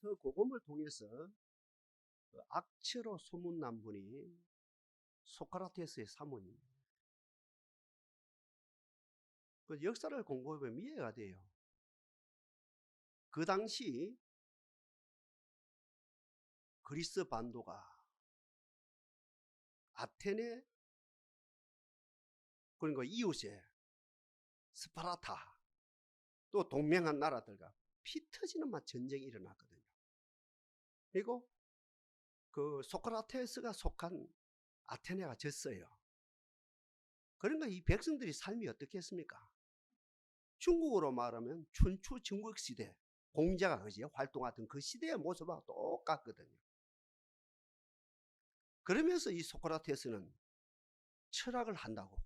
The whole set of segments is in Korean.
서고금을 통해서 그 악처로 소문난 분이 소크라테스의 사모입니다. 그 역사를 공부해보면 이해가 돼요. 그 당시 그리스 반도가 아테네, 그러니까 이웃의 스파르타, 또 동맹한 나라들과 피 터지는 맛 전쟁이 일어났거든요. 그리고 그 소크라테스가 속한 아테네가 졌어요. 그러니까 이 백성들이 삶이 어떻겠습니까? 중국으로 말하면 춘추 전국시대 공자가 그죠? 활동하던 그 시대의 모습하고 똑같거든요. 그러면서 이 소크라테스는 철학을 한다고,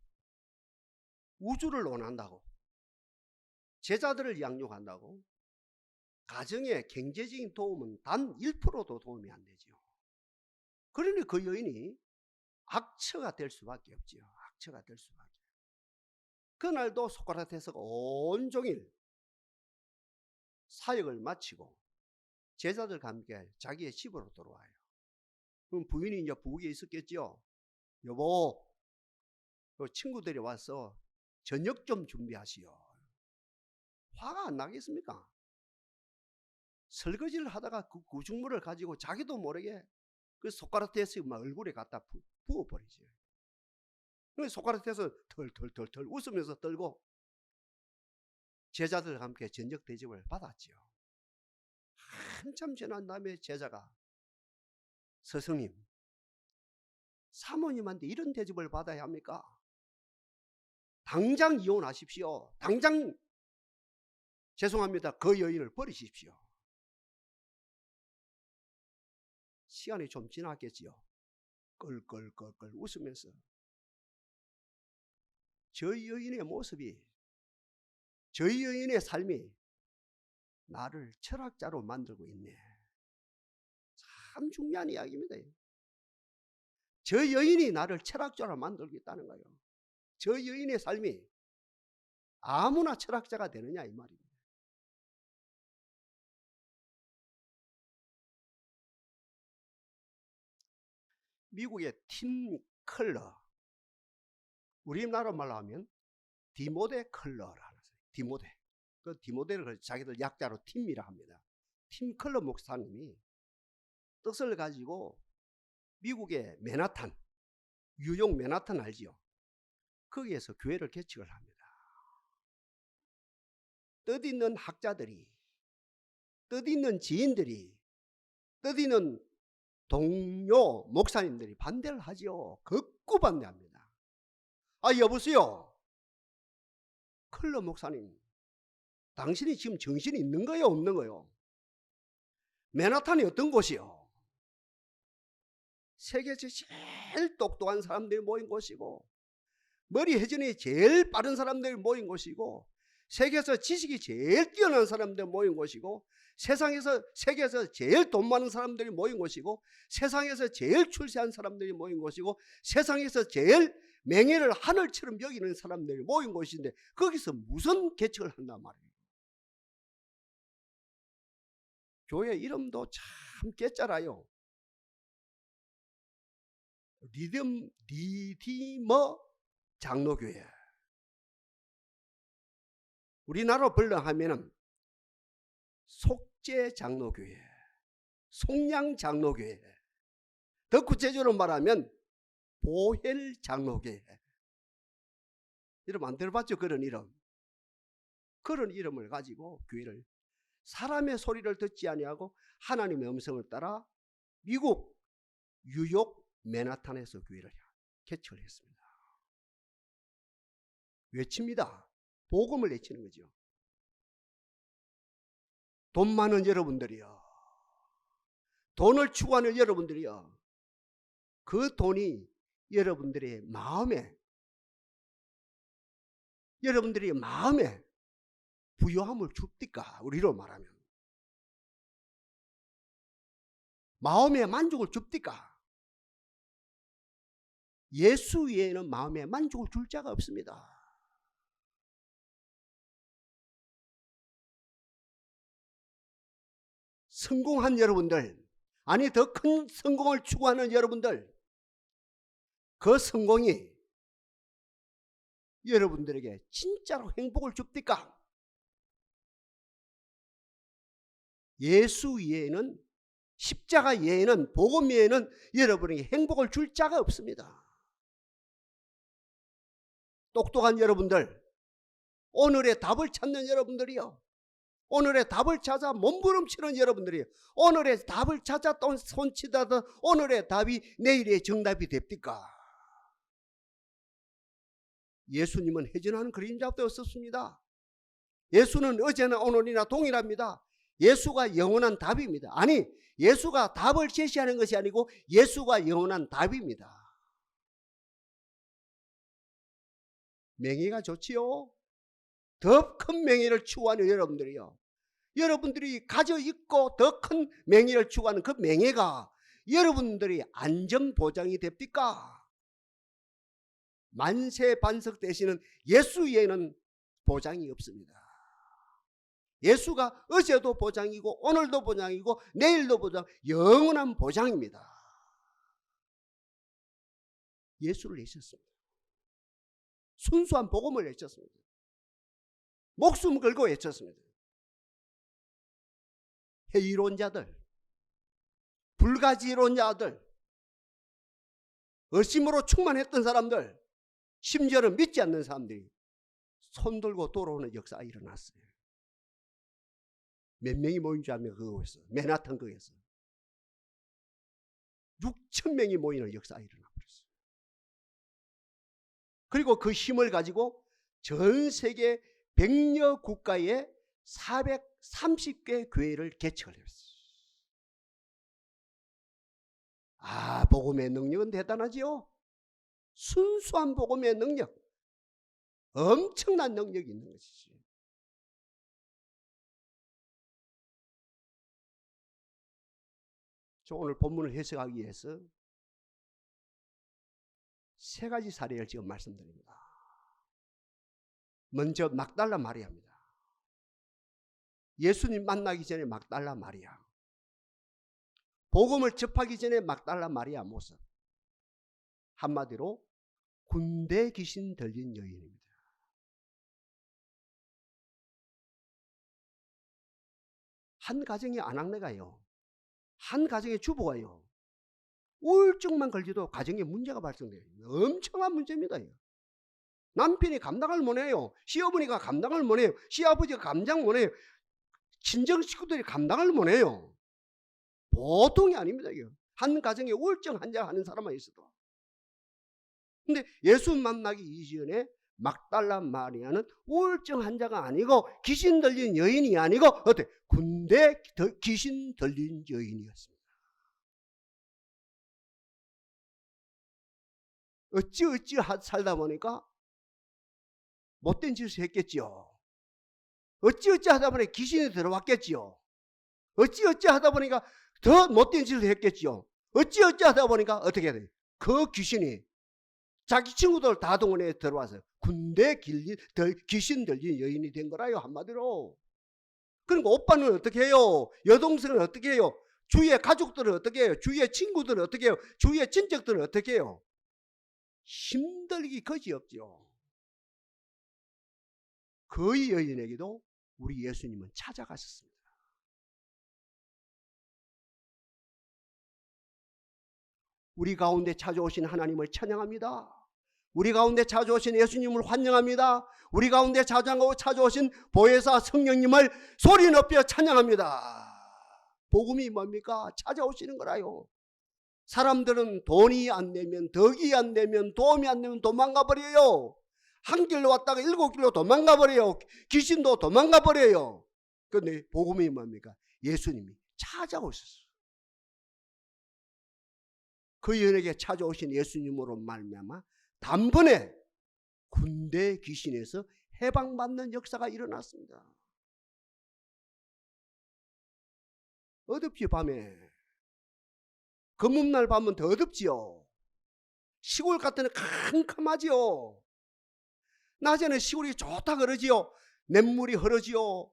우주를 논한다고, 제자들을 양육한다고, 가정에 경제적인 도움은 단 1%도 도움이 안 되죠. 그러니 그 여인이 악처가 될 수밖에 없지요. 악처가 될 수밖에. 그날도 소크라테스가 온종일 사역을 마치고 제자들과 함께 자기의 집으로 돌아와요. 그럼 부인이 이제 부엌에 있었겠죠. 여보, 친구들이 와서 저녁 좀 준비하시오. 화가 안 나겠습니까? 설거지를 하다가 그 구중물을 가지고 자기도 모르게 그 소크라테스 얼굴에 갖다 부어버리죠. 소크라테스 털 웃으면서 떨고 제자들과 함께 저녁 대접을 받았죠. 한참 지난 다음에 제자가 스승님, 사모님한테 이런 대접을 받아야 합니까? 당장 이혼하십시오. 당장 죄송합니다. 그 여인을 버리십시오. 시간이 좀 지났겠지요. 껄껄껄껄 웃으면서 저희 여인의 모습이, 저희 여인의 삶이 나를 철학자로 만들고 있네. 참 중요한 이야기입니다. 저 여인이 나를 철학자로 만들고 있다는 거예요. 저 여인의 삶이 아무나 철학자가 되느냐 이 말입니다. 미국의 팀 컬러, 우리나라 말로 하면 디모데 컬러라는 디모데. 그 디모데를 자기들 약자로 팀이라 합니다. 팀 컬러 목사님이 뜻을 가지고 미국의 맨하탄, 뉴욕 맨하탄 알지요? 거기에서 교회를 개척을 합니다. 뜻있는 학자들이, 뜻있는 지인들이, 뜻있는 동료 목사님들이 반대를 하죠. 극구 반대합니다. 아, 여보세요. 컬러 목사님, 당신이 지금 정신이 있는 거예요, 없는 거예요? 맨하탄이 어떤 곳이요? 세계에서 제일 똑똑한 사람들이 모인 곳이고, 머리 회전이 제일 빠른 사람들이 모인 곳이고, 세계에서 지식이 제일 뛰어난 사람들이 모인 곳이고, 세계에서 제일 돈 많은 사람들이 모인 곳이고, 세상에서 제일 출세한 사람들이 모인 곳이고, 세상에서 제일 명예를 하늘처럼 여기는 사람들이 모인 곳인데 거기서 무슨 개척을 한단 말이에요. 교회 이름도 참 깨짜라요. 리디머 장로교회. 우리나라로 번역하면은 속죄 장로교회, 속량 장로교회, 더 구체적으로 말하면 보혈 장로교회. 이름 안 들어봤죠? 그런 이름. 그런 이름을 가지고 교회를, 사람의 소리를 듣지 아니하고 하나님의 음성을 따라 미국 뉴욕 맨하탄에서 교회를 개척을 했습니다. 외칩니다. 복음을 외치는 거죠. 돈 많은 여러분들이요, 돈을 추구하는 여러분들이요, 그 돈이 여러분들의 마음에 부요함을 줍니까? 우리로 말하면 마음의 만족을 줍니까? 예수 외에는 마음의 만족을 줄 자가 없습니다. 성공한 여러분들, 아니 더 큰 성공을 추구하는 여러분들, 그 성공이 여러분들에게 진짜로 행복을 줍니까? 예수 외에는, 십자가 외에는, 복음 외에는 여러분에게 행복을 줄 자가 없습니다. 똑똑한 여러분들, 오늘의 답을 찾는 여러분들이요, 오늘의 답을 찾아 몸부림치는 여러분들이요, 오늘의 답을 찾아 또 손치다던 오늘의 답이 내일의 정답이 됩니까? 예수님은 해전하는 그림자도 없었습니다. 예수는 어제나 오늘이나 동일합니다. 예수가 영원한 답입니다. 아니, 예수가 답을 제시하는 것이 아니고 예수가 영원한 답입니다. 명예가 좋지요. 더 큰 명예를 추구하는 여러분들이요, 여러분들이 가져 있고 더 큰 명예를 추구하는 그 명예가 여러분들이 안전보장이 됩니까? 만세 반석 되시는 예수 외에는 보장이 없습니다. 예수가 어제도 보장이고 오늘도 보장이고 내일도 보장, 영원한 보장입니다. 예수를 내셨습니다. 순수한 복음을 외쳤습니다. 목숨 걸고 외쳤습니다. 회의론자들, 불가지론자들, 의심으로 충만했던 사람들, 심지어는 믿지 않는 사람들이 손들고 돌아오는 역사가 일어났어요. 몇 명이 모인 줄 알면 그거에서, 맨하탄 거에서 6,000명이 모이는 역사가 일어나 버렸어요. 그리고 그 힘을 가지고 전 세계 100여 국가에 430개 교회를 개척을 했어요. 아, 복음의 능력은 대단하지요. 순수한 복음의 능력, 엄청난 능력이 있는 것이지. 저 오늘 본문을 해석하기 위해서 세 가지 사례를 지금 말씀드립니다. 먼저 막달라 마리아입니다. 예수님 만나기 전에 막달라 마리아, 복음을 접하기 전에 막달라 마리아 모습, 한마디로 군대 귀신 들린 여인입니다. 한 가정의 아낙네가요, 한 가정의 주부가요, 우울증만 걸려도 가정에 문제가 발생돼요. 엄청난 문제입니다. 남편이 감당을 못해요. 시어머니가 감당을 못해요. 시아버지가 감당 못해요. 친정 식구들이 감당을 못해요. 보통이 아닙니다. 한 가정에 우울증 환자 하는 사람만 있어도. 근데 예수 만나기 이전에 막달라 마리아는 우울증 환자가 아니고 귀신 들린 여인이 아니고 어때? 군대 귀신 들린 여인이었습니다. 어찌 살다 보니까 못된 짓을 했겠지요. 어찌 하다 보니까 귀신이 들어왔겠지요. 어찌 하다 보니까 더 못된 짓을 했겠지요. 어찌 하다 보니까 어떻게 해야 돼요? 그 귀신이 자기 친구들 다 동원해 들어와서 군대 귀신 들린 여인이 된 거라요, 한마디로. 그러니까 오빠는 어떻게 해요? 여동생은 어떻게 해요? 주위의 가족들은 어떻게 해요? 주위의 친구들은 어떻게 해요? 주위의 친척들은 어떻게 해요? 힘들기 거지없죠. 그 여인에게도 우리 예수님은 찾아가셨습니다. 우리 가운데 찾아오신 하나님을 찬양합니다. 우리 가운데 찾아오신 예수님을 환영합니다. 우리 가운데 찾아오신 보혜사 성령님을 소리 높여 찬양합니다. 복음이 뭡니까? 찾아오시는 거라요. 사람들은 돈이 안 되면, 덕이 안 되면, 도움이 안 되면 도망가 버려요. 한 길로 왔다가 7길로 도망가 버려요. 귀신도 도망가 버려요. 그런데 복음이 뭡니까? 예수님이 찾아오셨어요. 그 여인에게 찾아오신 예수님으로 말미암아 단번에 군대 귀신에서 해방받는 역사가 일어났습니다. 어둡지, 밤에. 검은날 밤은 더 어둡지요. 시골 같은 데는 캄캄하지요. 낮에는 시골이 좋다 그러지요. 냇물이 흐르지요.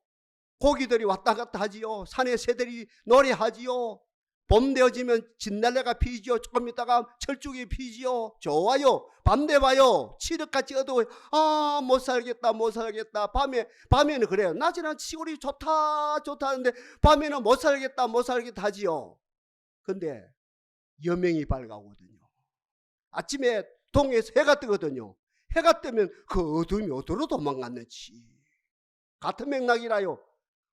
고기들이 왔다 갔다 하지요. 산의 새들이 노래하지요. 봄 되어지면 진달래가 피지요. 조금 있다가 철쭉이 피지요. 좋아요. 밤 돼봐요. 칠흑같이 어두워요. 아, 못 살겠다, 못 살겠다. 밤에는 그래요. 낮에는 시골이 좋다, 좋다 하는데 밤에는 못 살겠다, 못 살겠다 하지요. 근데 여명이 밝아오거든요. 아침에 동해에서 해가 뜨거든요. 해가 뜨면 그 어둠이 어디로 도망갔는지. 같은 맥락이라요.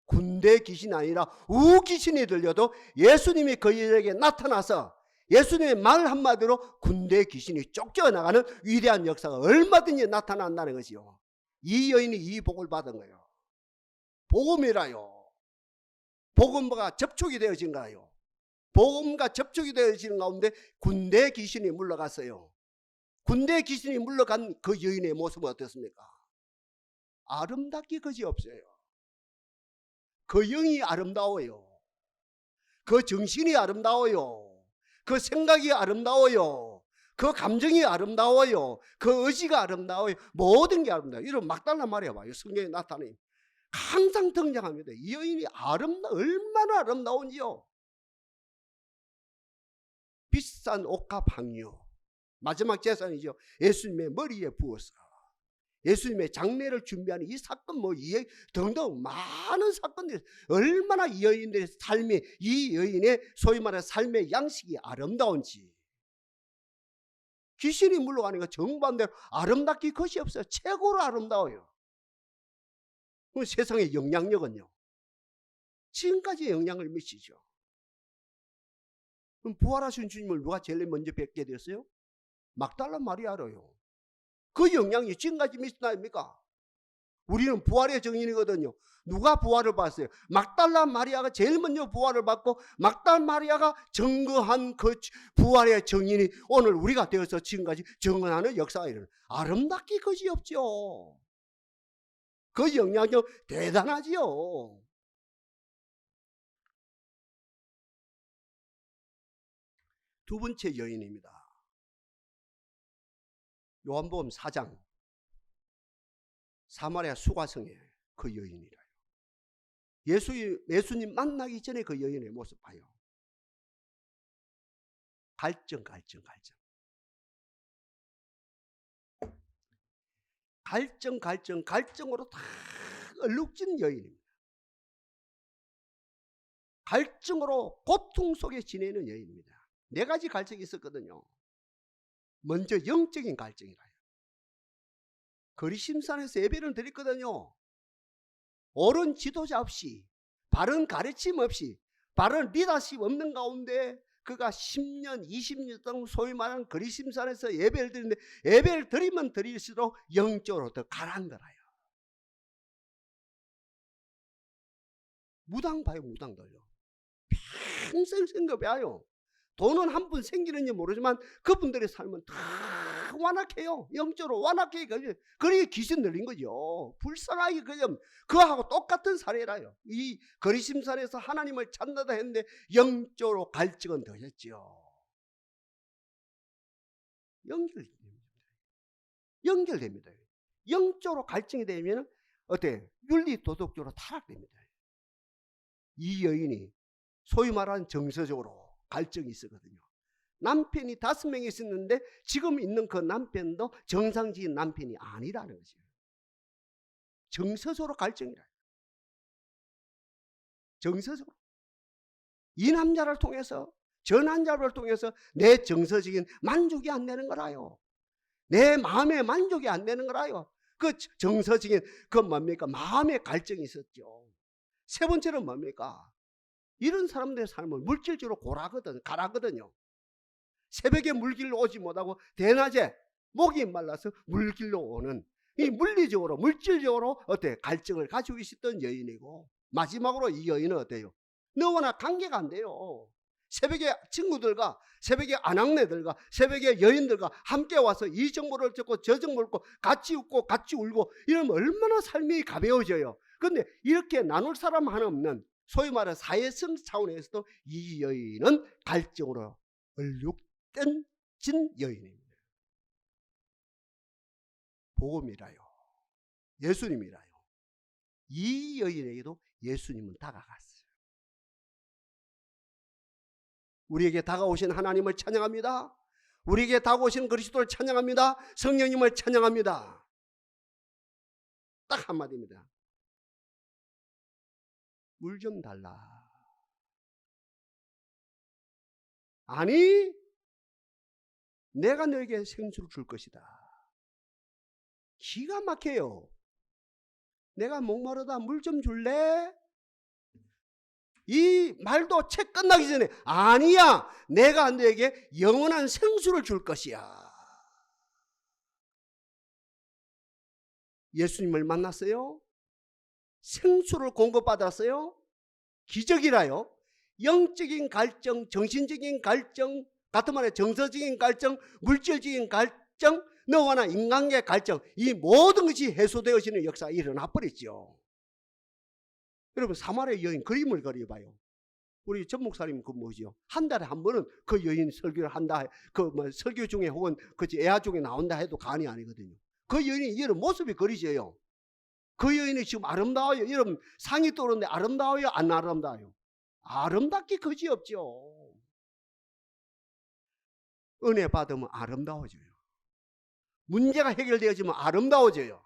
군대 귀신이 아니라 우귀신이 들려도 예수님이 그들에게 나타나서 예수님의 말 한마디로 군대 귀신이 쫓겨나가는 위대한 역사가 얼마든지 나타난다는 것이요. 이 여인이 이 복을 받은 거예요. 복음이라요. 복음과 접촉이 되어진 거예요. 복음과 접촉이 되어지는 가운데 군대 귀신이 물러갔어요. 군대 귀신이 물러간 그 여인의 모습은 어떻습니까? 아름답기 그지없어요. 그 영이 아름다워요. 그 정신이 아름다워요. 그 생각이 아름다워요. 그 감정이 아름다워요. 그 의지가 아름다워요. 모든 게 아름다워요. 이런 막달라 말해봐요. 성경에 나타나요. 항상 등장합니다. 이 여인이 얼마나 아름다운지요. 비싼 옷과 방유, 마지막 제사이죠. 예수님의 머리에 부어서 예수님의 장례를 준비하는 이 사건 등등 많은 사건들이 얼마나 이 여인의 삶이, 이 여인의 소위 말하는 삶의 양식이 아름다운지. 귀신이 물러가니까 정반대로 아름답기 것이 없어요. 최고로 아름다워요. 그럼 세상의 영향력은요, 지금까지 영향을 미치죠. 그럼 부활하신 주님을 누가 제일 먼저 뵙게 되었어요? 막달라 마리아로요. 그 영향이 지금까지 미치나 아닙니까? 우리는 부활의 증인이거든요. 누가 부활을 봤어요? 막달라 마리아가 제일 먼저 부활을 받고 막달라 마리아가 증거한 그 부활의 증인이 오늘 우리가 되어서 지금까지 증언하는 역사가 일어나요. 아름답기 그지없죠. 그 영향력 대단하지요. 두 번째 여인입니다. 요한복음 4장 사마리아 수가성에 그 여인이라요. 예수님 만나기 전에 그 여인의 모습 봐요. 갈증으로 다 얼룩진 여인입니다. 갈증으로 고통 속에 지내는 여인입니다. 네 가지 갈증이 있었거든요. 먼저 영적인 갈증이라요. 거리심산에서 예배를 드렸거든요. 옳은 지도자 없이, 바른 가르침 없이, 바른 리더십 없는 가운데 그가 10년, 20년 동안 소위 말하는 거리심산에서 예배를 드리는데 예배를 드리면 드릴수록 영적으로 더 가라앉아요. 무당 봐요, 무당들요. 평생 생각해요. 돈은 한 푼 생기는지 모르지만 그분들의 삶은 다 완악해요. 영적으로 완악해. 그러니 귀신 들린 거죠. 불쌍하게 그냥 그하고 똑같은 사례라요. 이 거리심산에서 하나님을 찾는다 했는데 영적으로 갈증은 더했죠. 연결됩니다. 영적으로 갈증이 되면 어때? 윤리 도덕적으로 타락됩니다. 이 여인이 소위 말하는 정서적으로 갈증이 있었거든요. 남편이 5명이 있었는데 지금 있는 그 남편도 정상적인 남편이 아니라는 거죠. 정서적으로 갈증이라. 정서적으로. 이 남자를 통해서, 저 남자를 통해서 내 정서적인 만족이 안 되는 거라요. 내 마음의 만족이 안 되는 거라요. 그 정서적인 그 뭡니까? 마음의 갈증이 있었죠. 세 번째는 뭡니까? 이런 사람들의 삶을 물질적으로 가라거든요. 새벽에 물길로 오지 못하고 대낮에 목이 말라서 물길로 오는 이 물질적으로 어때? 갈증을 가지고 있었던 여인이고, 마지막으로 이 여인은 어때요? 너무나 관계가 안 돼요. 새벽에 친구들과, 새벽에 아낙네들과, 새벽에 여인들과 함께 와서 이 정보를 듣고 저 정보를 듣고 같이 웃고 같이 울고 이러면 얼마나 삶이 가벼워져요. 그런데 이렇게 나눌 사람 하나 없는 소위 말하는 사회성 차원에서도 이 여인은 갈증으로 얼룩된 여인입니다. 복음이라요. 예수님이라요. 이 여인에게도 예수님은 다가갔어요. 우리에게 다가오신 하나님을 찬양합니다. 우리에게 다가오신 그리스도를 찬양합니다. 성령님을 찬양합니다. 딱 한마디입니다. 물 좀 달라. 아니, 내가 너에게 생수를 줄 것이다. 기가 막혀요. 내가 목마르다, 물 좀 줄래? 이 말도 책 끝나기 전에 아니야, 내가 너에게 영원한 생수를 줄 것이야. 예수님을 만났어요. 생수를 공급받았어요. 기적이라요. 영적인 갈증, 정신적인 갈증, 같은 말에 정서적인 갈증, 물질적인 갈증, 너와 나 인간계 갈증, 이 모든 것이 해소되어지는 역사가 일어나 버렸죠. 여러분, 사마리아 여인 그림을 그려봐요. 우리 전 목사님 그 뭐죠? 한 달에 한 번은 그 여인 설교를 한다. 그 뭐 설교 중에 혹은 그 애화 중에 나온다 해도 과언이 아니거든요. 그 여인이 이런 모습이 그리져요. 그 여인이 지금 아름다워요. 여러분, 상이 떠오르는데 아름다워요? 안 아름다워요? 아름답기 그지없죠. 은혜 받으면 아름다워져요. 문제가 해결되어지면 아름다워져요.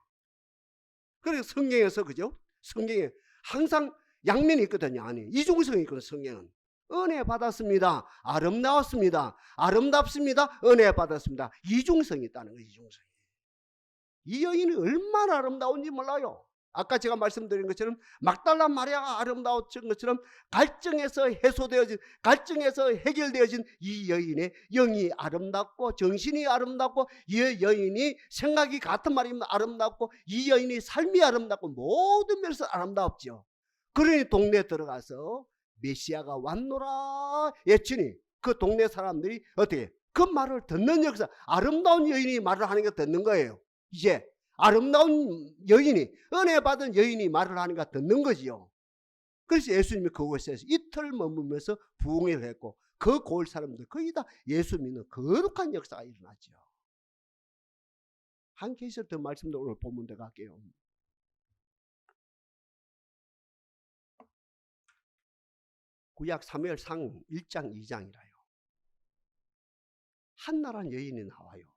그래서 성경에서, 그죠? 성경에 항상 양면이 있거든요. 아니, 이중성이 있거든요. 성경은 은혜 받았습니다, 아름다웠습니다, 아름답습니다, 은혜 받았습니다. 이중성이 있다는 거예요. 이중성이. 이 여인이 얼마나 아름다운지 몰라요. 아까 제가 말씀드린 것처럼 막달라 마리아가 아름다웠던 것처럼 갈증에서 해소되어진, 갈증에서 해결되어진 이 여인의 영이 아름답고 정신이 아름답고 이 여인이 생각이 같은 말이면 아름답고 이 여인이 삶이 아름답고 모든 면에서 아름답죠. 그러니 동네에 들어가서 메시아가 왔노라 외치니 그 동네 사람들이 어떻게 그 말을 듣는 역사, 아름다운 여인이 말을 하는 거 듣는 거예요. 이제 아름다운 여인이, 은혜 받은 여인이 말을 하니까 듣는 거지요. 그래서 예수님이 그곳에서 이틀 머물면서 부흥을 했고 그 고을 사람들 거의 다 예수 믿는 거룩한 역사가 일어났죠. 한 케이스 더 말씀도 오늘 본문 들어갈게요. 구약 사무엘상 1장 2장이라요. 한나라는 여인이 나와요.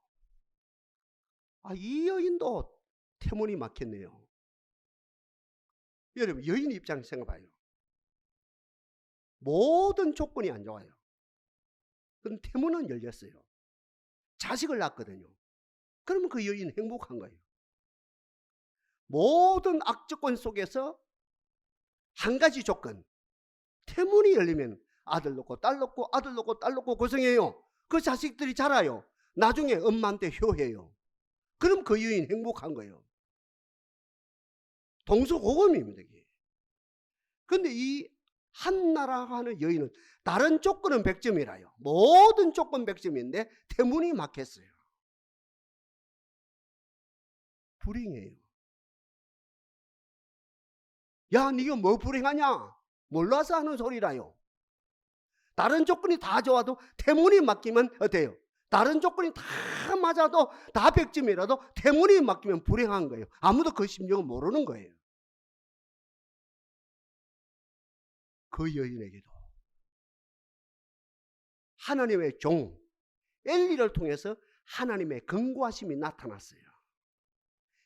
이 여인도 태문이 막혔네요. 여러분, 여인 입장에서 생각해봐요. 모든 조건이 안 좋아요. 그럼 태문은 열렸어요. 자식을 낳았거든요. 그러면 그 여인은 행복한 거예요. 모든 악조건 속에서 한 가지 조건, 태문이 열리면 아들 놓고 딸 놓고 아들 놓고 딸 놓고 고생해요. 그 자식들이 자라요. 나중에 엄마한테 효해요. 그럼 그 여인 행복한 거예요. 동서고금입니다. 그런데 이 한나라고 하는 여인은 다른 조건은 100점이라요. 모든 조건 100점인데 태문이 막혔어요. 불행해요. 야, 네가 뭐 불행하냐? 몰라서 하는 소리라요. 다른 조건이 다 좋아도 태문이 막히면 어때요? 다른 조건이 다 맞아도 다 100점이라도 태문이 막히면 불행한 거예요. 아무도 그 심정을 모르는 거예요. 그 여인에게도 하나님의 종 엘리를 통해서 하나님의 견고하심이 나타났어요.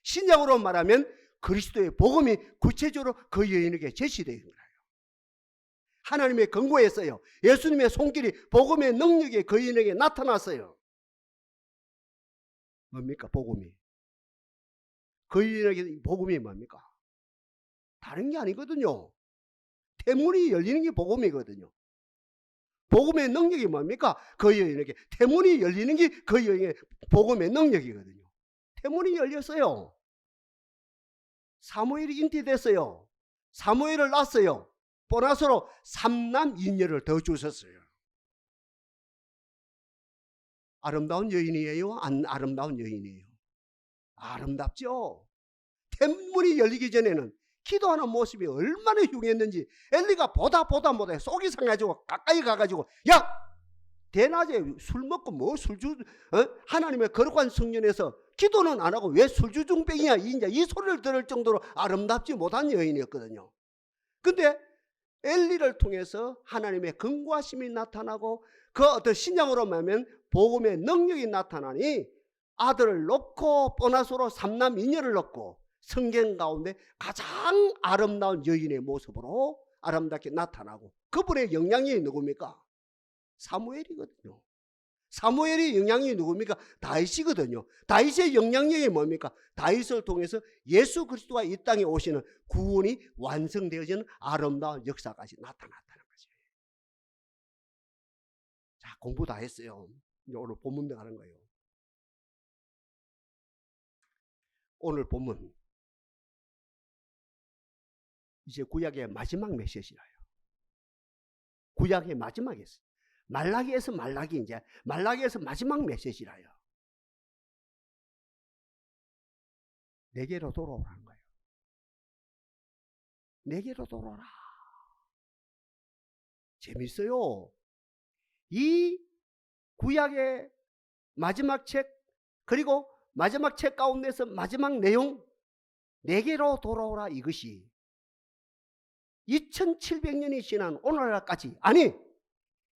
신약으로 말하면 그리스도의 복음이 구체적으로 그 여인에게 제시되는 거예요. 하나님의 견고했어요. 예수님의 손길이 복음의 능력이 그 여인에게 나타났어요. 뭡니까? 복음이. 그 여인에게 복음이 뭡니까? 다른 게 아니거든요. 태문이 열리는 게 복음이거든요. 복음의 능력이 뭡니까? 그 여인에게 태문이 열리는 게 그 여인의 복음의 능력이거든요. 태문이 열렸어요. 사무엘이 잉태됐어요. 사무엘을 낳았어요. 보나서로 3남 2녀를 더 주셨어요. 아름다운 여인이에요? 안 아름다운 여인이에요? 아름답죠. 태문이 열리기 전에는 기도하는 모습이 얼마나 흉했는지 엘리가 보다 속이 상해가지고 가까이 가가지고 야! 대낮에 술 먹고 뭐 술주 하나님의 거룩한 성전에서 기도는 안 하고 왜 술주중병이야? 이 소리를 들을 정도로 아름답지 못한 여인이었거든요. 근데 엘리를 통해서 하나님의 근고하심이 나타나고 그 어떤 신앙으로 말하면 복음의 능력이 나타나니 아들을 놓고 뽀나소로 삼남 이녀를 놓고 성경 가운데 가장 아름다운 여인의 모습으로 아름답게 나타나고 그분의 영향력이 누굽니까? 사무엘이거든요. 사무엘의 영향력이 누굽니까? 다윗이거든요. 다윗의 영향력이 뭡니까? 다윗을 통해서 예수 그리스도가 이 땅에 오시는 구원이 완성되어지는 아름다운 역사까지 나타났다는 거죠. 자, 공부 다 했어요. 이제 오늘 본문 들어가는 거예요. 오늘 본문 이제 구약의 마지막 메시지라요. 구약의 마지막이었어요. 말라기에서 마지막 메시지라요. 내게로 돌아오라는 거예요. 내게로 돌아오라. 재밌어요. 이 구약의 마지막 책 그리고 마지막 책 가운데서 마지막 내용 내게로 돌아오라 이것이 2700년이 지난 오늘날까지 아니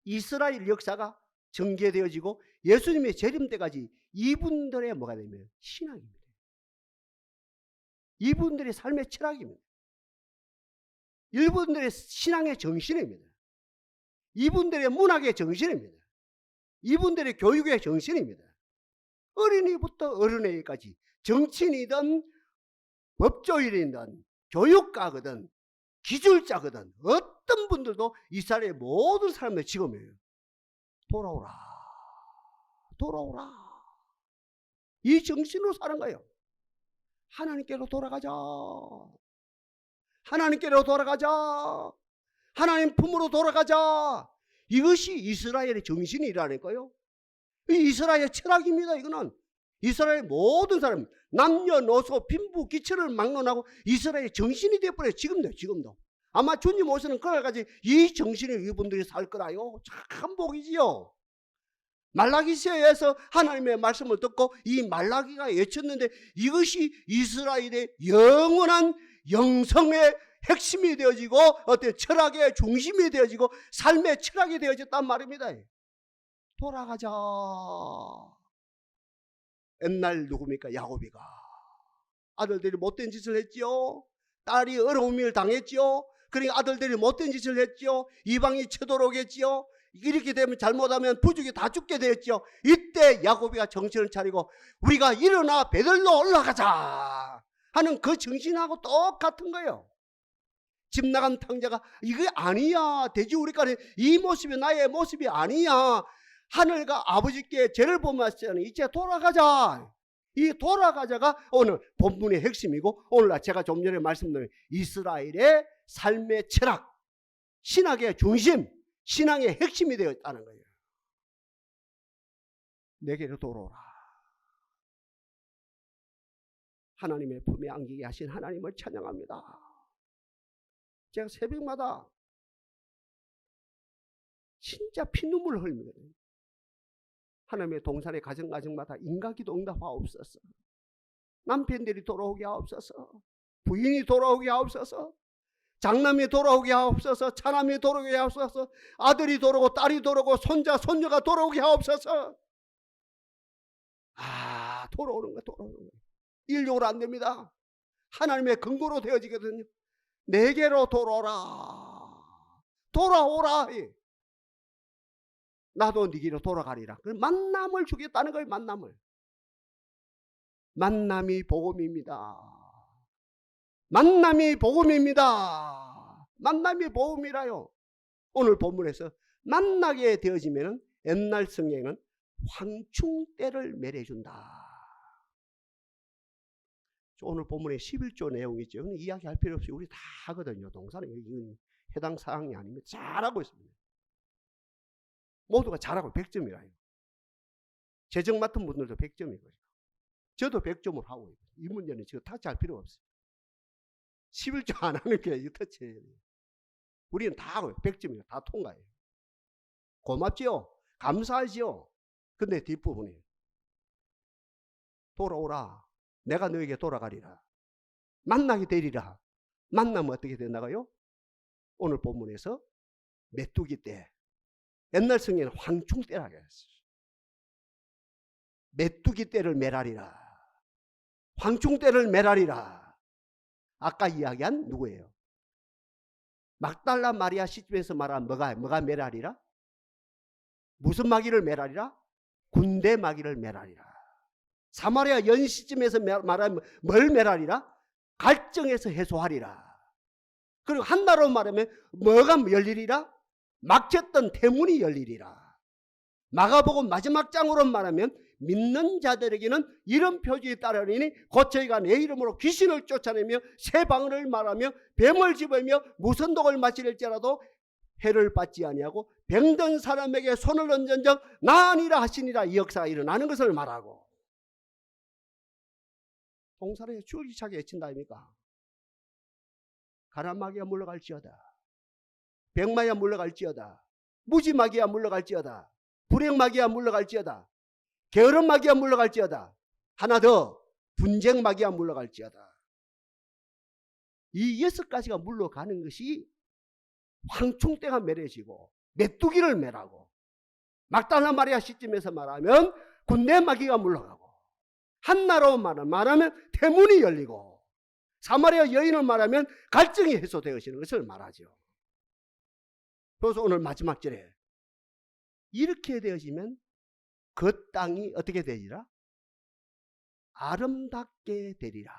이스라엘 역사가 전개되어지고 예수님의 재림 때까지 이분들의 뭐가 되면 신앙입니다. 이분들의 삶의 철학입니다. 이분들의 신앙의 정신입니다. 이분들의 문학의 정신입니다. 이분들의 교육의 정신입니다. 어린이부터 어른에게까지 정치인이든 법조인이든 교육가거든 기술자거든 어떤 분들도 이스라엘의 모든 사람의 직업이에요. 돌아오라. 돌아오라. 이 정신으로 사는 거예요. 하나님께로 돌아가자. 하나님께로 돌아가자. 하나님 품으로 돌아가자. 이것이 이스라엘의 정신이라니까요. 이스라엘의 철학입니다. 이거는 이스라엘 모든 사람 남녀노소 빈부 기체를 막론하고 이스라엘의 정신이 되어버려요. 지금도 아마 주님 오시는 그날까지 이 정신을 이분들이 살 거라요. 참 복이지요. 말라기서에서 하나님의 말씀을 듣고 이 말라기가 외쳤는데 이것이 이스라엘의 영원한 영성의 핵심이 되어지고 어떤 철학의 중심이 되어지고 삶의 철학이 되어졌단 말입니다. 돌아가자. 옛날 누굽니까? 야곱이가 아들들이 못된 짓을 했지요. 딸이 어려움을 당했지요. 그러니까 아들들이 못된 짓을 했지요. 이방이 쳐들어오겠지요. 이렇게 되면 잘못하면 부족이 다 죽게 되었지요. 이때 야곱이가 정신을 차리고 우리가 일어나 베들로 올라가자 하는 그 정신하고 똑같은 거예요. 집 나간 탕자가 이게 아니야. 돼지우리까지 이 모습이 나의 모습이 아니야. 하늘과 아버지께 죄를 범하시니 이제 돌아가자. 이 돌아가자가 오늘 본문의 핵심이고 오늘날 제가 좀 전에 말씀드린 이스라엘의 삶의 철학, 신학의 중심, 신앙의 핵심이 되어 있다는 거예요. 내게로 돌아오라. 하나님의 품에 안기게 하신 하나님을 찬양합니다. 제가 새벽마다 진짜 피눈물을 흘립니다. 하나님의 동산의 가정마다 인가기도 응답하옵소서. 남편들이 돌아오게 하옵소서. 부인이 돌아오게 하옵소서. 장남이 돌아오게 하옵소서. 차남이 돌아오게 하옵소서. 아들이 돌아오고 딸이 돌아오고 손자 손녀가 돌아오게 하옵소서. 돌아오는 거예요. 인력으로 안 됩니다. 하나님의 근거로 되어지거든요. 내게로 돌아오라. 돌아오라. 나도 네게로 돌아가리라. 만남을 주겠다는 거예요. 만남이 복음입니다. 만남이 복음입니다. 만남이 복음이라요. 오늘 본문에서 만나게 되어지면 옛날 성경은 황충때를 맺어준다. 오늘 본문에 11조 내용이 있죠. 이야기할 필요 없이 우리 다 하거든요. 동사는 해당 사항이 아니면 잘하고 있습니다. 모두가 잘하고 100점이라요. 재정 맡은 분들도 100점이고요. 저도 100점을 하고 있어요. 이 문제는 지금 터치할 필요 없어요. 11조 안 하는 게 터치예요. 우리는 다 하고요. 100점이에요. 다 통과해요. 고맙지요? 감사하지요? 근데 뒷부분이 돌아오라. 내가 너에게 돌아가리라. 만나게 되리라. 만나면 어떻게 된다고요? 오늘 본문에서 메뚜기 떼, 옛날 성경에는 황충 떼라고 했어요. 메뚜기 떼를 메라리라, 황충 떼를 메라리라. 아까 이야기한 누구예요? 막달라 마리아 시집에서 말한 뭐가 메라리라? 무슨 마귀를 메라리라? 군대 마귀를 메라리라. 사마리아 연 시점에서 말하면 뭘 메라리라? 갈증에서 해소하리라. 그리고 한나라로 말하면 뭐가 열리리라? 막혔던 대문이 열리리라. 마가복음 마지막 장으로 말하면 믿는 자들에게는 이런 표지에 따르니 곧 저희가 내 이름으로 귀신을 쫓아내며 새 방언을 말하며 뱀을 집으며 무슨 독을 마실지라도 해를 받지 아니하고 병든 사람에게 손을 얹은즉 나으니라 하시니라. 이 역사가 일어나는 것을 말하고, 동사람이 줄기차게 외친다 아닙니까? 가난마귀가 물러갈지어다, 병마귀가 물러갈지어다, 무지마귀가 물러갈지어다, 불행마귀가 물러갈지어다, 게으름마귀가 물러갈지어다, 하나 더 분쟁마귀가 물러갈지어다. 이 6가지가 물러가는 것이 황충대가 매려지고 메뚜기를 매라고, 막달라 마리아 시점에서 말하면 군대 마귀가 물러가고, 한나라로 말하면 대문이 열리고, 사마리아 여인을 말하면 갈증이 해소되어지는 것을 말하죠. 그래서 오늘 마지막 절에 이렇게 되어지면 그 땅이 어떻게 되리라? 아름답게 되리라.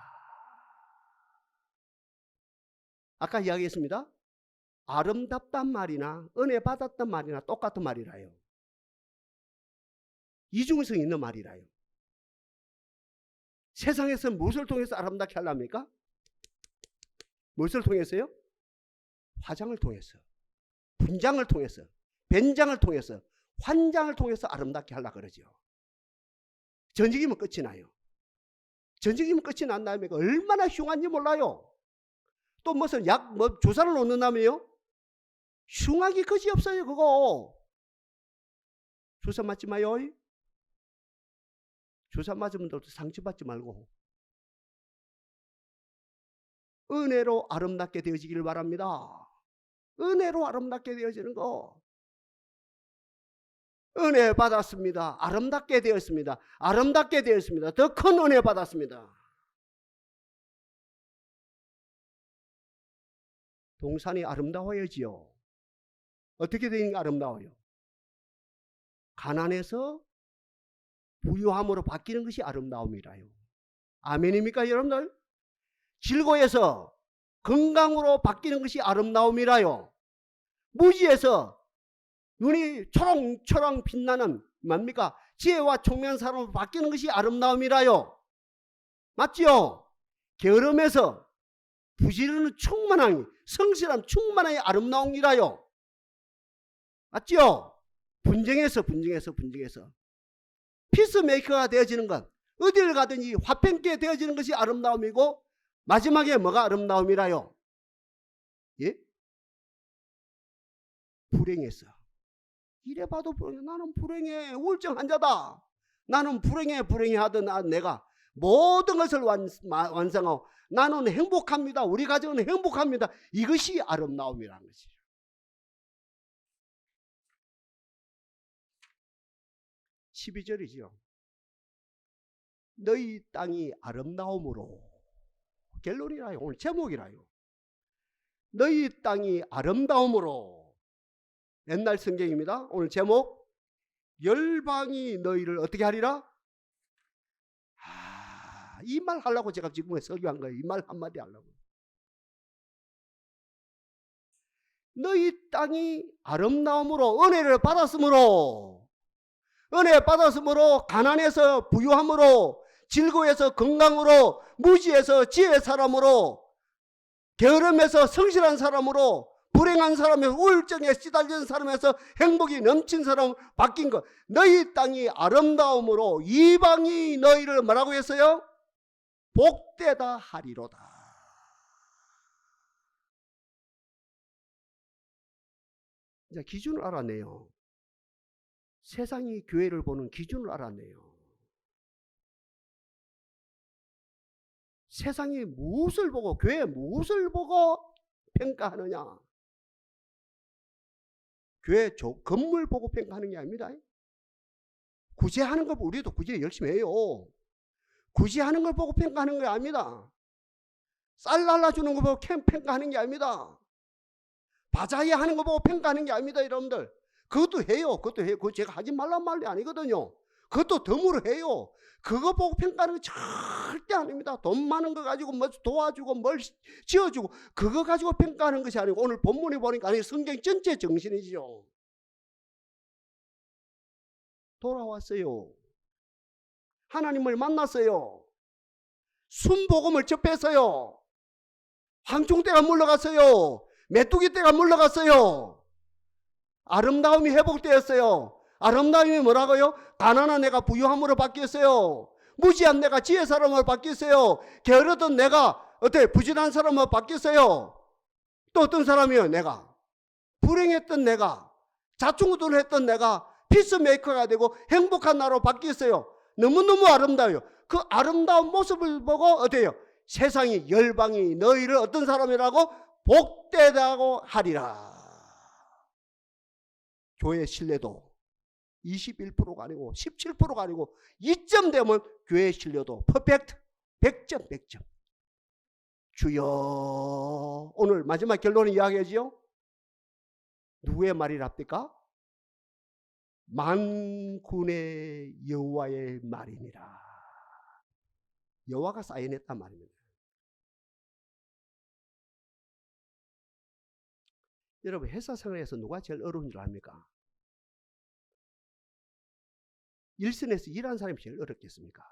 아까 이야기했습니다. 아름답단 말이나 은혜 받았단 말이나 똑같은 말이라요. 이중성 있는 말이라요. 세상에서 무엇을 통해서 아름답게 하려합니까? 무엇을 통해서요? 화장을 통해서, 분장을 통해서, 변장을 통해서, 환장을 통해서 아름답게 하려고 그러죠. 전쟁이면 끝이 나요. 전쟁이면 끝이 난 다음에 얼마나 흉한지 몰라요. 또 무슨 주사를 놓는다며요? 흉하기 그지 없어요. 그거 주사 맞지 마요. 주사 맞으면 또 상처받지 말고 은혜로 아름답게 되어지기를 바랍니다. 은혜로 아름답게 되어지는 거. 은혜 받았습니다. 아름답게 되었습니다. 아름답게 되었습니다. 더 큰 은혜 받았습니다. 동산이 아름다워야지요. 어떻게 되는 게 아름다워요? 가난해서 부유함으로 바뀌는 것이 아름다움이라요. 아멘입니까 여러분들? 즐거워서 건강으로 바뀌는 것이 아름다움이라요. 무지에서 눈이 초롱초롱 빛나는 뭡니까? 지혜와 총명한 사람으로 바뀌는 것이 아름다움이라요. 맞지요? 게으름에서 부지런한 충만함이, 성실한 충만함이 아름다움이라요. 맞지요? 분쟁에서 피스메이커가 되어지는 것, 어디를 가든지 화평케 되어지는 것이 아름다움이고, 마지막에 뭐가 아름다움이라요? 예? 불행해서. 이래봐도 불행해. 나는 불행해. 우울증 환자다. 나는 불행해 하던 내가 모든 것을 완성하고 나는 행복합니다. 우리 가정은 행복합니다. 이것이 아름다움이라는 것이죠. 12절이죠. 너희 땅이 아름다움으로, 결론이라요. 오늘 제목이라요. 너희 땅이 아름다움으로. 옛날 성경입니다. 오늘 제목, 열방이 너희를 어떻게 하리라? 이 말 하려고 제가 지금 설교한 거예요. 이 말 한마디 하려고. 너희 땅이 아름다움으로, 은혜를 받았으므로, 은혜 받았으므로, 가난해서 부유함으로, 즐거워해서 건강으로, 무지해서 지혜의 사람으로, 게으름해서 성실한 사람으로, 불행한 사람에서 우울증에 시달리는 사람에서 행복이 넘친 사람으로 바뀐 것. 너희 땅이 아름다움으로 이방이 너희를 뭐라고 했어요? 복되다 하리로다. 이제 기준을 알아내요. 세상이 교회를 보는 기준을 알아내요. 세상이 무엇을 보고, 교회 무엇을 보고 평가하느냐? 교회 건물 보고 평가하는 게 아닙니다. 구제하는 거 우리도 구제 열심히 해요. 구제하는 걸 보고 평가하는 게 아닙니다. 쌀 날라주는 거 보고 평가하는 게 아닙니다. 바자회 하는 거 보고 평가하는 게 아닙니다. 여러분들 그것도 해요. 그것도 해요. 그거 제가 하지 말란 말이 아니거든요. 그것도 덤으로 해요. 그거 보고 평가하는 거 절대 아닙니다. 돈 많은 거 가지고 뭐 도와주고 뭘 지어주고 그거 가지고 평가하는 것이 아니고 오늘 본문에 보니까 아니 성경 전체 정신이죠. 돌아왔어요. 하나님을 만났어요. 순복음을 접했어요. 황충대가 물러갔어요. 메뚜기떼가 물러갔어요. 아름다움이 회복되었어요. 아름다움이 뭐라고요? 가난한 내가 부유함으로 바뀌었어요. 무지한 내가 지혜 사람으로 바뀌었어요. 게으르던 내가 부진한 사람으로 바뀌었어요. 또 어떤 사람이요? 내가 불행했던 내가 자충우돌 했던 내가 피스메이커가 되고 행복한 나로 바뀌었어요. 너무너무 아름다워요. 그 아름다운 모습을 보고 어때요? 세상이 열방이 너희를 어떤 사람이라고? 복되다고 하리라. 교회 신뢰도 21%가 아니고 17%가 아니고 2점 되면 교회 신뢰도 퍼펙트 100점 100점. 주여, 오늘 마지막 결론을 이야기하지요. 누구의 말이랍니까? 만군의 여호와의 말이니라. 여호와가 사인했단 말입니다. 여러분 회사 생활에서 누가 제일 어려운 줄 압니까? 일선에서 일하는 사람이 제일 어렵겠습니까?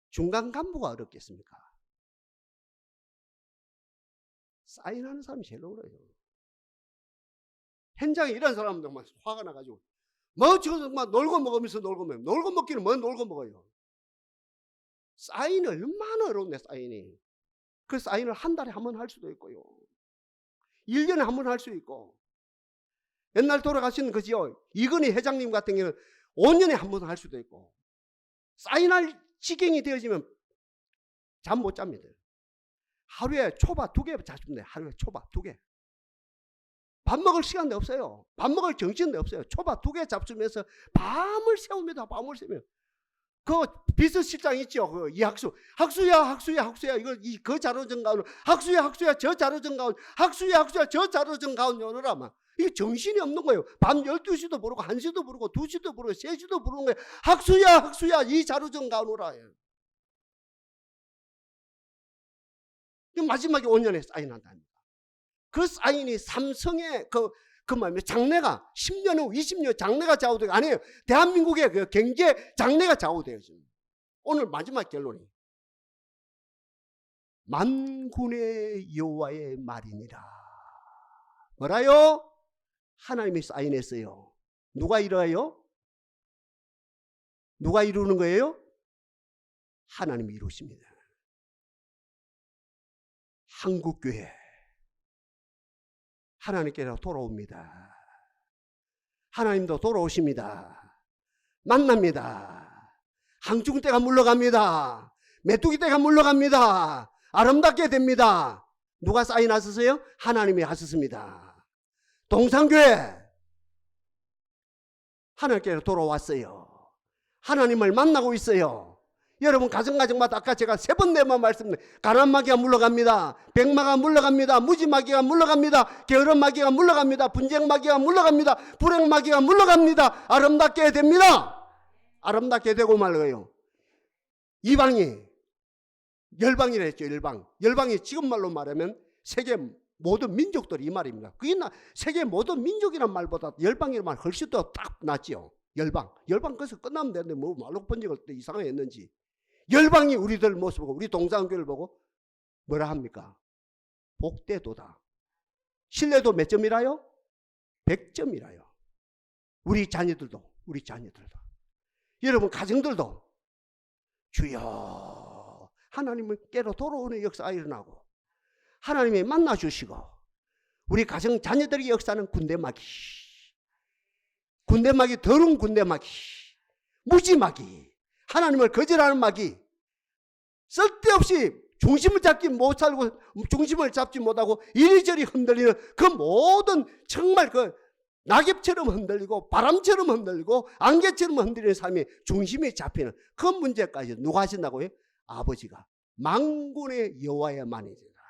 중간 간부가 어렵겠습니까? 사인하는 사람이 제일 어려워요. 현장에 일하는 사람들 막 화가 나가지고 뭐 지금 막 놀고 먹으면서 놀고 먹어요. 놀고 먹기는 뭐 놀고 먹어요. 사인이 얼마나 어려운데 사인이. 그 사인을 한 달에 한 번 할 수도 있고요. 1년에 한 번 할 수 있고. 옛날 돌아가신 그지요. 이건희 회장님 같은 경우는 5년에 한 번 할 수도 있고. 사인할 지경이 되어지면 잠 못 잡니다. 하루에 초밥 2개 잡습니다. 하루에 초밥 2개. 밥 먹을 시간도 없어요. 밥 먹을 정신도 없어요. 초밥 2개 잡수면서 밤을 새웁니다. 밤을 새우면. 그 비서실장 있죠. 그 이학수. 학수야 이거 그 자료 정가운. 학수야 저 자료 정가운. 학수야 저 자료 정가운 오느라 막. 이게 정신이 없는 거예요. 밤 12시도 부르고 1시도 부르고 2시도 부르고 3시도 부르는 거예요. 학수야 이 자료 정가운 오라. 마지막에 5년에 사인한답니다. 그 사인이 삼성의 그 말이에요. 장래가 10년 후 20년 장래가 좌우되고 아니에요. 대한민국의 그 경제 장래가 좌우되어집니다. 오늘 마지막 결론이 만군의 여호와의 말이니라. 뭐라요? 하나님이 사인했어요. 누가 이루어요? 누가 이루는 거예요? 하나님이 이루십니다. 한국교회 하나님께로 돌아옵니다. 하나님도 돌아오십니다. 만납니다. 항중대가 물러갑니다. 메뚜기떼가 물러갑니다. 아름답게 됩니다. 누가 사인하셨어요? 하나님이 하셨습니다. 동산교회 하나님께로 돌아왔어요. 하나님을 만나고 있어요. 여러분 가정마다 아까 제가 3번 4번 말씀드렸는데 가난마귀가 물러갑니다. 백마가 물러갑니다. 무지마귀가 물러갑니다. 게으름마귀가 물러갑니다. 분쟁마귀가 물러갑니다. 불행마귀가 물러갑니다. 아름답게 됩니다. 아름답게 되고 말고요. 이방이 열방이라 했죠. 열방이 지금 말로 말하면 세계 모든 민족들이 이 말입니다. 그게 세계 모든 민족이란 말보다 열방이란 말 훨씬 더 딱 낫지요. 열방 거기서 끝나면 되는데 뭐 말로 번역을 또 이상하게 했는지. 열방이 우리들 모습을 보고 우리 동산교회를 보고 뭐라 합니까? 복되도다. 신뢰도 몇 점이라요? 100점이라요. 우리 자녀들도 여러분 가정들도 주여 하나님께로 돌아오는 역사가 일어나고 하나님이 만나주시고 우리 가정 자녀들의 역사는 군대마귀 더러운 군대마귀 무지마귀 하나님을 거절하는 마귀 쓸데없이 중심을 잡지 못하고 중심을 잡지 못하고 이리저리 흔들리는 그 모든 정말 그 낙엽처럼 흔들리고 바람처럼 흔들리고 안개처럼 흔들리는 삶이 중심이 잡히는 그 문제까지 누가 하신다고요? 아버지가. 만군의 여호와의 만이니라.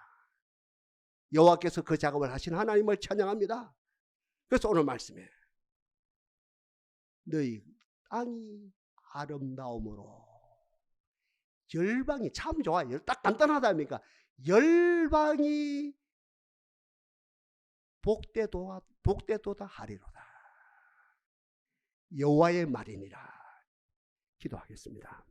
여호와께서 그 작업을 하신 하나님을 찬양합니다. 그래서 오늘 말씀에 너희 땅이 아름다움으로 열방이 참 좋아요. 딱 간단하다니까 열방이 복되도다 하리로다. 여호와의 말이니라. 기도하겠습니다.